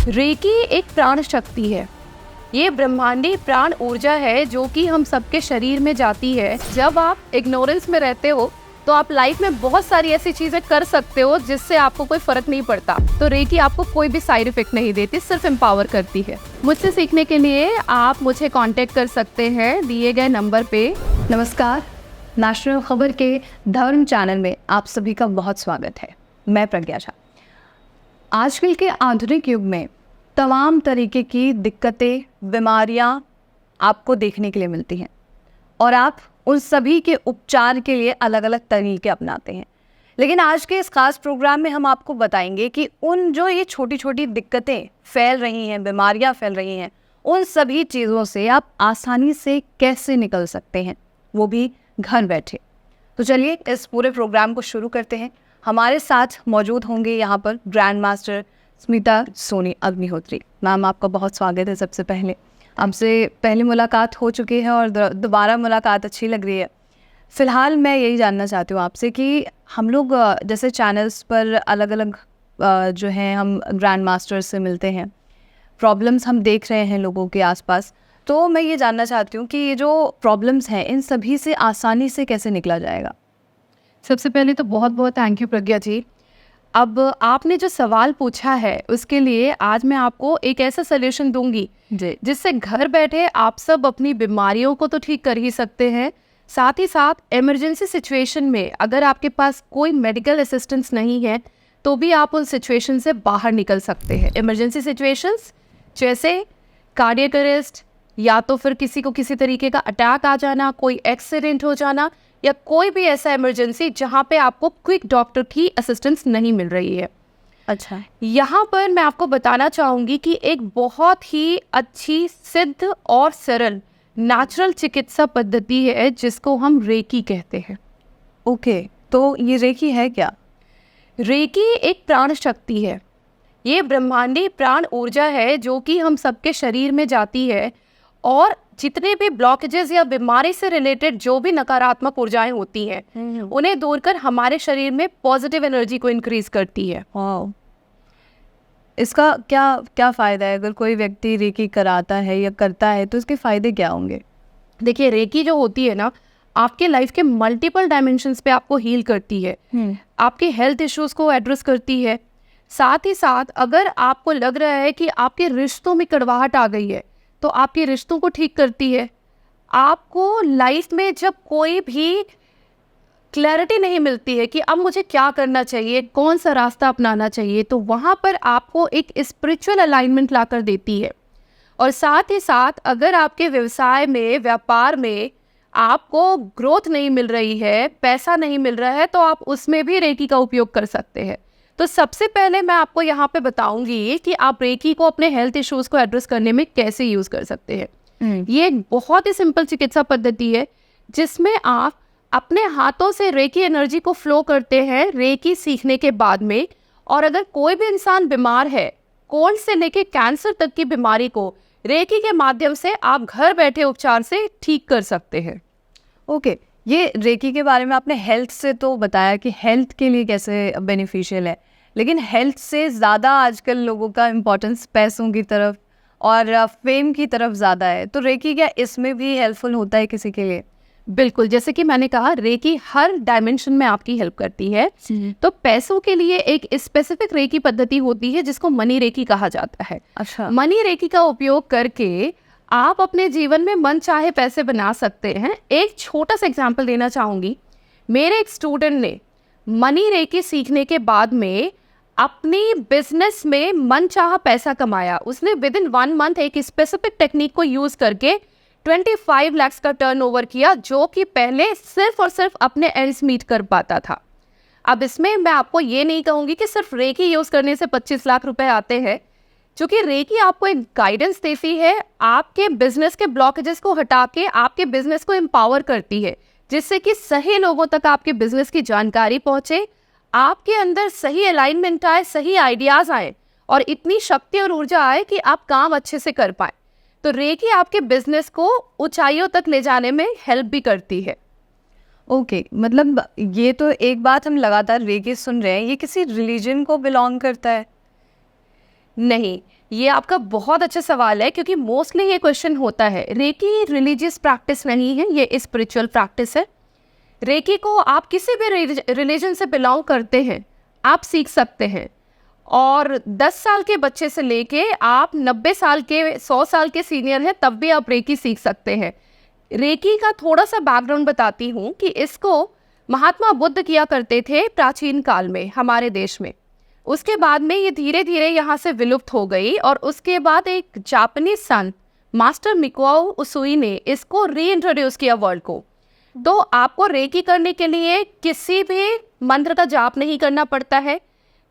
Recce एक प्राण शक्ति है। ये ब्रह्मांडी प्राण ऊर्जा है जो कि हम सबके शरीर में जाती है। जब आप इग्नोरेंस में रहते हो तो आप लाइफ में बहुत सारी ऐसी चीजें कर सकते हो जिससे आपको कोई फर्क नहीं पड़ता। तो रेकी आपको कोई भी साइड इफेक्ट नहीं देती, सिर्फ एम्पावर करती है। मुझसे सीखने के लिए आप मुझे कांटेक्ट कर सकते हैं दिए गए नंबर पे। नमस्कार, नेशनल खबर के धर्म चैनल में आप सभी का बहुत स्वागत है। मैं प्रज्ञा झा। आजकल के आधुनिक युग में तमाम तरीके की दिक्कतें, बीमारियां आपको देखने के लिए मिलती हैं और आप उन सभी के उपचार के लिए अलग अलग तरीके अपनाते हैं। लेकिन आज के इस खास प्रोग्राम में हम आपको बताएंगे कि उन जो ये छोटी छोटी दिक्कतें फैल रही हैं, बीमारियां फैल रही हैं, उन सभी चीज़ों से आप आसानी से कैसे निकल सकते हैं, वो भी घर बैठे। तो चलिए इस पूरे प्रोग्राम को शुरू करते हैं। हमारे साथ मौजूद होंगे यहाँ पर grand master Smita Soni Agnihotri. Ma'am, आपका बहुत स्वागत है। सबसे पहले आपसे पहली मुलाकात हो चुकी है और दोबारा मुलाकात अच्छी लग रही है। फ़िलहाल मैं यही जानना चाहती हूँ आपसे कि हम लोग जैसे चैनल्स पर अलग अलग जो हैं हम ग्रैंड मास्टर्स से मिलते हैं, प्रॉब्लम्स हम देख रहे हैं लोगों के आसपास। तो मैं ये जानना चाहती हूँ कि ये जो प्रॉब्लम्स हैं इन सभी से आसानी से कैसे निकला जाएगा। सबसे पहले तो बहुत बहुत थैंक यू प्रज्ञा जी। अब आपने जो सवाल पूछा है उसके लिए आज मैं आपको एक ऐसा सलूशन दूंगी जिससे घर बैठे आप सब अपनी बीमारियों को तो ठीक कर ही सकते हैं, साथ ही साथ इमरजेंसी सिचुएशन में अगर आपके पास कोई मेडिकल असिस्टेंस नहीं है तो भी आप उन सिचुएशन से बाहर निकल सकते हैं। इमरजेंसी सिचुएशंस जैसे कार्डियक अरेस्ट, या तो फिर किसी को किसी तरीके का अटैक आ जाना, कोई एक्सीडेंट हो जाना, या कोई भी ऐसा इमरजेंसी जहाँ पे आपको क्विक डॉक्टर की असिस्टेंस नहीं मिल रही है। अच्छा, यहाँ पर मैं आपको बताना चाहूँगी कि एक बहुत ही अच्छी, सिद्ध और सरल नेचुरल चिकित्सा पद्धति है जिसको हम रेकी कहते हैं। ओके, तो ये रेकी है क्या? रेकी एक प्राण शक्ति है। ये ब्रह्मांडी प्राण ऊर्जा है जो कि हम सबके शरीर में जाती है और जितने भी ब्लॉकेजेस या बीमारी से रिलेटेड जो भी नकारात्मक ऊर्जाएं होती हैं उन्हें दूर कर हमारे शरीर में पॉजिटिव एनर्जी को इंक्रीज करती है। इसका क्या क्या फ़ायदा है? अगर कोई व्यक्ति रेकी कराता है या करता है तो इसके फ़ायदे क्या होंगे? देखिए, रेकी जो होती है ना, आपके लाइफ के मल्टीपल डायमेंशंस पे आपको हील करती है, आपके हेल्थ इश्यूज को एड्रेस करती है। साथ ही साथ अगर आपको लग रहा है कि आपके रिश्तों में कड़वाहट आ गई है तो आपके रिश्तों को ठीक करती है। आपको लाइफ में जब कोई भी क्लैरिटी नहीं मिलती है कि अब मुझे क्या करना चाहिए, कौन सा रास्ता अपनाना चाहिए, तो वहाँ पर आपको एक स्पिरिचुअल अलाइनमेंट ला कर देती है। और साथ ही साथ अगर आपके व्यवसाय में, व्यापार में आपको ग्रोथ नहीं मिल रही है, पैसा नहीं मिल रहा है, तो आप उसमें भी रेकी का उपयोग कर सकते हैं। तो सबसे पहले मैं आपको यहाँ पे बताऊंगी कि आप रेकी को अपने हेल्थ इश्यूज को एड्रेस करने में कैसे यूज कर सकते हैं। ये एक बहुत ही सिंपल चिकित्सा पद्धति है जिसमें आप अपने हाथों से रेकी एनर्जी को फ्लो करते हैं रेकी सीखने के बाद में। और अगर कोई भी इंसान बीमार है, कोल्ड से लेके कैंसर तक की बीमारी को रेकी के माध्यम से आप घर बैठे उपचार से ठीक कर सकते हैं। ओके, ये रेकी के बारे में आपने हेल्थ से तो बताया कि हेल्थ के लिए कैसे बेनिफिशियल है, लेकिन हेल्थ से ज़्यादा आजकल लोगों का इम्पोर्टेंस पैसों की तरफ और फेम की तरफ ज़्यादा है। तो रेकी क्या इसमें भी हेल्पफुल होता है किसी के लिए? बिल्कुल, जैसे कि मैंने कहा, रेकी हर डायमेंशन में आपकी हेल्प करती है। तो पैसों के लिए एक स्पेसिफिक रेकी पद्धति होती है जिसको मनी रेकी कहा जाता है। अच्छा, मनी रेकी का उपयोग करके आप अपने जीवन में मन चाहे पैसे बना सकते हैं। एक छोटा सा एग्जांपल देना चाहूँगी। मेरे एक स्टूडेंट ने मनी रेकी सीखने के बाद में अपनी बिजनेस में मन चाहा पैसा कमाया। उसने विद इन 1 मंथ एक स्पेसिफिक टेक्निक को यूज करके 25 लाख का टर्नओवर किया, जो कि पहले सिर्फ और सिर्फ अपने एंड्स मीट कर पाता था। अब इसमें मैं आपको ये नहीं कहूँगी कि सिर्फ रेकी यूज करने से 25 लाख रुपए आते हैं, क्योंकि रेकी आपको एक गाइडेंस देती है, आपके बिजनेस के ब्लॉकेजेस को हटा के आपके बिजनेस को एम्पावर करती है, जिससे कि सही लोगों तक आपके बिजनेस की जानकारी पहुंचे, आपके अंदर सही अलाइनमेंट आए, सही आइडियाज आए और इतनी शक्ति और ऊर्जा आए कि आप काम अच्छे से कर पाए। तो रेकी आपके बिजनेस को ऊंचाइयों तक ले जाने में हेल्प भी करती है। ओके, मतलब ये तो एक बात हम लगातार रेकी सुन रहे हैं, ये किसी रिलीजन को बिलोंग करता है? नहीं, ये आपका बहुत अच्छा सवाल है, क्योंकि मोस्टली ये क्वेश्चन होता है। रेकी रिलीजियस प्रैक्टिस नहीं है, ये स्पिरिचुअल प्रैक्टिस है। रेकी को आप किसी भी रिलीजन से बिलोंग करते हैं, आप सीख सकते हैं। और 10 साल के बच्चे से लेके आप 90 साल के 100 साल के सीनियर हैं, तब भी आप रेकी सीख सकते हैं। रेकी का थोड़ा सा बैकग्राउंड बताती हूँ कि इसको महात्मा बुद्ध किया करते थे प्राचीन काल में हमारे देश में। उसके बाद में ये धीरे धीरे यहाँ से विलुप्त हो गई, और उसके बाद एक जापानीज संत मास्टर मिकाओ उसुई ने इसको रीइंट्रोड्यूस किया वर्ल्ड को। तो आपको रेकी करने के लिए किसी भी मंत्र का जाप नहीं करना पड़ता है,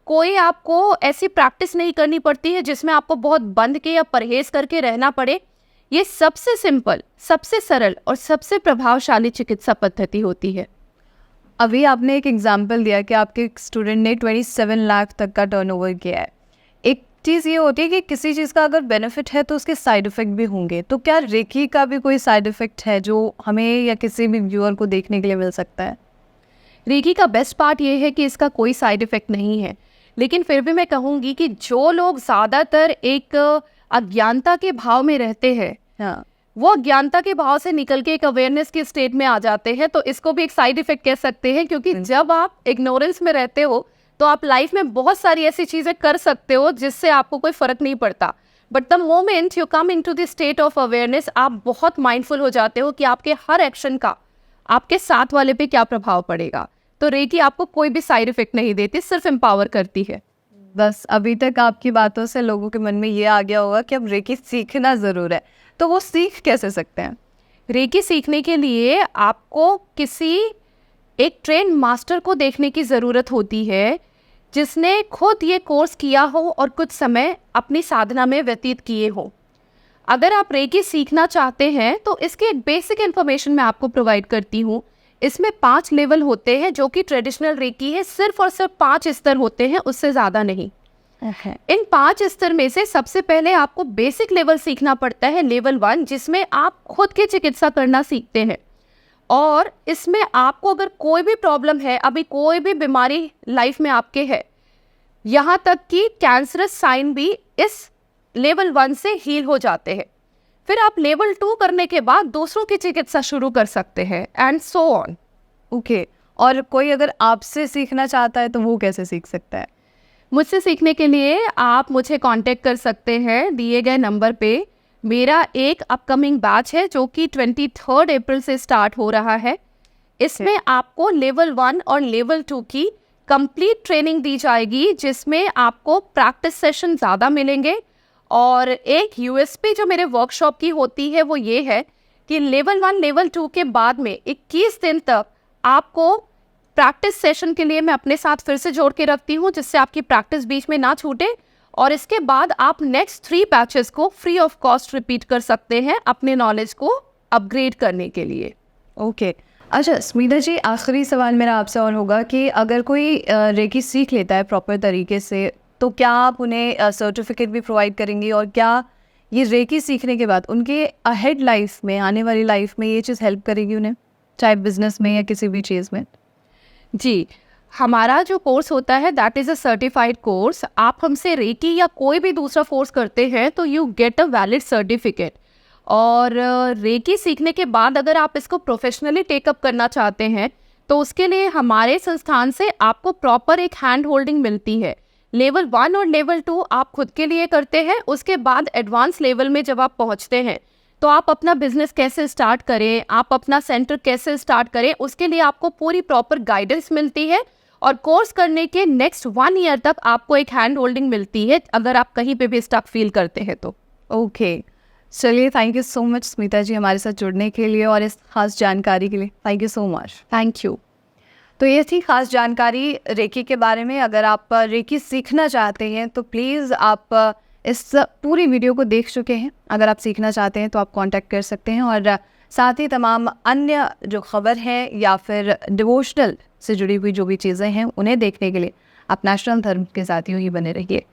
कोई आपको ऐसी प्रैक्टिस नहीं करनी पड़ती है जिसमें आपको बहुत बंध के या परहेज करके रहना पड़े। ये सबसे सिंपल, सबसे सरल और सबसे प्रभावशाली चिकित्सा पद्धति होती है। अभी आपने एक एग्जाम्पल दिया कि आपके स्टूडेंट ने 27 लाख तक का टर्नओवर किया है। एक चीज़ ये होती है कि किसी चीज़ का अगर बेनिफिट है तो उसके साइड इफ़ेक्ट भी होंगे, तो क्या रेकी का भी कोई साइड इफ़ेक्ट है जो हमें या किसी भी व्यूअर को देखने के लिए मिल सकता है? रेकी का बेस्ट पार्ट ये है कि इसका कोई साइड इफ़ेक्ट नहीं है, लेकिन फिर भी मैं कहूँगी कि जो लोग ज़्यादातर एक अज्ञानता के भाव में रहते हैं, हाँ, वो अज्ञानता के भाव से निकल के एक अवेयरनेस के स्टेट में आ जाते हैं, तो इसको भी एक साइड इफेक्ट कह सकते हैं। क्योंकि जब आप इग्नोरेंस में रहते हो तो आप लाइफ में बहुत सारी ऐसी चीज़ें कर सकते हो जिससे आपको कोई फ़र्क नहीं पड़ता, but the moment you come into the state of awareness, आप बहुत माइंडफुल हो जाते हो कि आपके हर एक्शन का आपके साथ वाले पे क्या प्रभाव पड़ेगा। तो रेकी आपको कोई भी साइड इफेक्ट नहीं देती, सिर्फ एम्पावर करती है। बस अभी तक आपकी बातों से लोगों के मन में ये आ गया होगा कि अब रेकी सीखना ज़रूर है, तो वो सीख कैसे सकते हैं? रेकी सीखने के लिए आपको किसी एक ट्रेन मास्टर को देखने की ज़रूरत होती है, जिसने खुद ये कोर्स किया हो और कुछ समय अपनी साधना में व्यतीत किए हो। अगर आप रेकी सीखना चाहते हैं तो इसकी एक बेसिक इन्फॉर्मेशन मैं आपको प्रोवाइड करती हूँ। इसमें 5 लेवल होते हैं, जो कि ट्रेडिशनल रेकी है। सिर्फ और सिर्फ 5 स्तर होते हैं, उससे ज़्यादा नहीं। इन 5 स्तर में से सबसे पहले आपको बेसिक लेवल सीखना पड़ता है, लेवल 1, जिसमें आप खुद की चिकित्सा करना सीखते हैं। और इसमें आपको अगर कोई भी प्रॉब्लम है, अभी कोई भी बीमारी लाइफ में आपके है, यहाँ तक कि कैंसरस साइन भी इस लेवल 1 से हील हो जाते हैं। फिर आप लेवल 2 करने के बाद दूसरों की चिकित्सा शुरू कर सकते हैं, एंड सो ऑन। ओके, और कोई अगर आपसे सीखना चाहता है तो वो कैसे सीख सकता है? मुझसे सीखने के लिए आप मुझे कांटेक्ट कर सकते हैं दिए गए नंबर पे। मेरा एक अपकमिंग बैच है जो कि 23 अप्रैल से स्टार्ट हो रहा है। इसमें आपको लेवल 1 और लेवल 2 की कंप्लीट ट्रेनिंग दी जाएगी, जिसमें आपको प्रैक्टिस सेशन ज़्यादा मिलेंगे। और एक यूएसपी जो मेरे वर्कशॉप की होती है वो ये है कि लेवल 1 लेवल 2 के बाद में 21 दिन तक आपको प्रैक्टिस सेशन के लिए मैं अपने साथ फिर से जोड़ के रखती हूँ, जिससे आपकी प्रैक्टिस बीच में ना छूटे। और इसके बाद आप नेक्स्ट 3 बैचेस को फ्री ऑफ कॉस्ट रिपीट कर सकते हैं अपने नॉलेज को अपग्रेड करने के लिए। ओके, अच्छा स्मिता जी, आखिरी सवाल मेरा आपसे और होगा कि अगर कोई रेकी सीख लेता है प्रॉपर तरीके से, तो क्या आप उन्हें सर्टिफिकेट भी प्रोवाइड करेंगी? और क्या ये रेकी सीखने के बाद उनके अहेड लाइफ में, आने वाली लाइफ में ये चीज़ हेल्प करेगी उन्हें, चाहे बिजनेस में या किसी भी चीज़ में? जी, हमारा जो कोर्स होता है that is a certified course. आप हमसे रेकी या कोई भी दूसरा कोर्स करते हैं तो you get a valid certificate. और रेकी सीखने के बाद अगर आप इसको प्रोफेशनली टेकअप करना चाहते हैं तो उसके लिए हमारे संस्थान से आपको प्रॉपर एक हैंड होल्डिंग मिलती है। लेवल 1 और लेवल 2 आप खुद के लिए करते हैं। उसके बाद एडवांस लेवल में जब आप पहुंचते हैं तो आप अपना बिजनेस कैसे स्टार्ट करें, आप अपना सेंटर कैसे स्टार्ट करें, उसके लिए आपको पूरी प्रॉपर गाइडेंस मिलती है। और कोर्स करने के नेक्स्ट 1 ईयर तक आपको एक हैंड होल्डिंग मिलती है अगर आप कहीं पे भी स्टक फील करते हैं तो। ओके, चलिए, thank you so much Smita ji हमारे साथ जुड़ने के लिए और इस खास जानकारी के लिए। Thank you so much. Thank you. तो ये थी खास जानकारी रेकी के बारे में। अगर आप रेकी सीखना चाहते हैं तो प्लीज़ आप इस पूरी वीडियो को देख चुके हैं। अगर आप सीखना चाहते हैं तो आप कांटेक्ट कर सकते हैं, और साथ ही तमाम अन्य जो खबर है या फिर डिवोशनल से जुड़ी हुई जो भी चीज़ें हैं उन्हें देखने के लिए आप नेशनल धर्म के साथ यूँ ही बने रहिए।